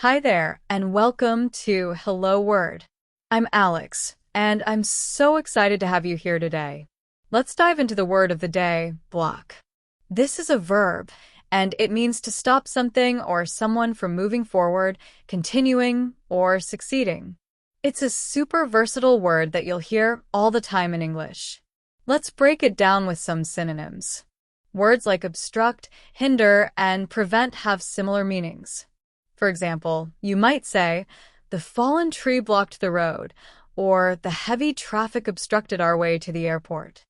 Hi there, and welcome to Hello Word. I'm Alex, and I'm so excited to have you here today. Let's dive into the word of the day, block. This is a verb, and it means to stop something or someone from moving forward, continuing, or succeeding. It's a super versatile word that you'll hear all the time in English. Let's break it down with some synonyms. Words like obstruct, hinder, and prevent have similar meanings. For example, you might say, the fallen tree blocked the road, or the heavy traffic obstructed our way to the airport.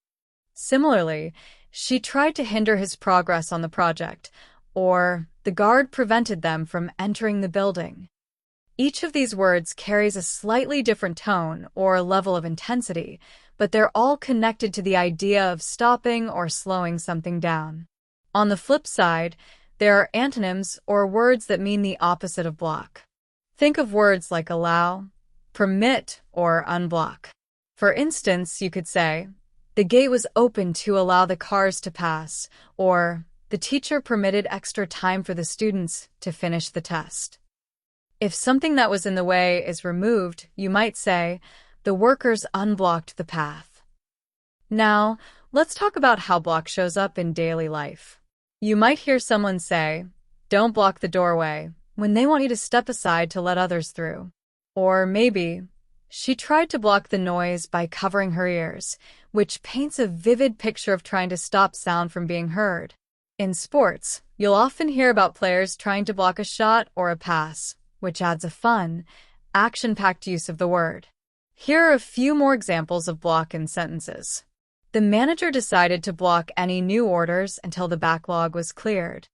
Similarly, she tried to hinder his progress on the project, or the guard prevented them from entering the building. Each of these words carries a slightly different tone or level of intensity, but they're all connected to the idea of stopping or slowing something down. On the flip side, there are antonyms or words that mean the opposite of block. Think of words like allow, permit, or unblock. For instance, you could say, the gate was open to allow the cars to pass, or the teacher permitted extra time for the students to finish the test. If something that was in the way is removed, you might say, the workers unblocked the path. Now, let's talk about how block shows up in daily life. You might hear someone say, don't block the doorway, when they want you to step aside to let others through. Or maybe, she tried to block the noise by covering her ears, which paints a vivid picture of trying to stop sound from being heard. In sports, you'll often hear about players trying to block a shot or a pass, which adds a fun, action-packed use of the word. Here are a few more examples of block in sentences. The manager decided to block any new orders until the backlog was cleared.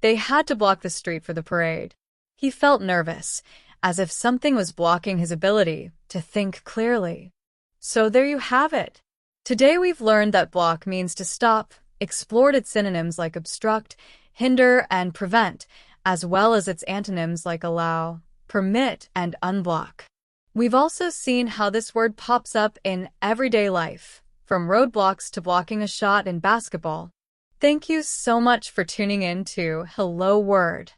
They had to block the street for the parade. He felt nervous, as if something was blocking his ability to think clearly. So there you have it. Today we've learned that block means to stop, explored its synonyms like obstruct, hinder, and prevent, as well as its antonyms like allow, permit, and unblock. We've also seen how this word pops up in everyday life, from roadblocks to blocking a shot in basketball. Thank you so much for tuning in to Hello Word.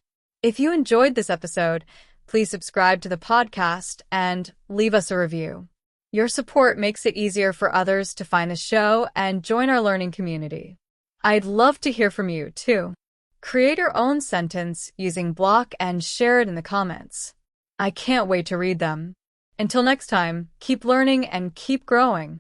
If you enjoyed this episode, please subscribe to the podcast and leave us a review. Your support makes it easier for others to find the show and join our learning community. I'd love to hear from you, too. Create your own sentence using block and share it in the comments. I can't wait to read them. Until next time, keep learning and keep growing.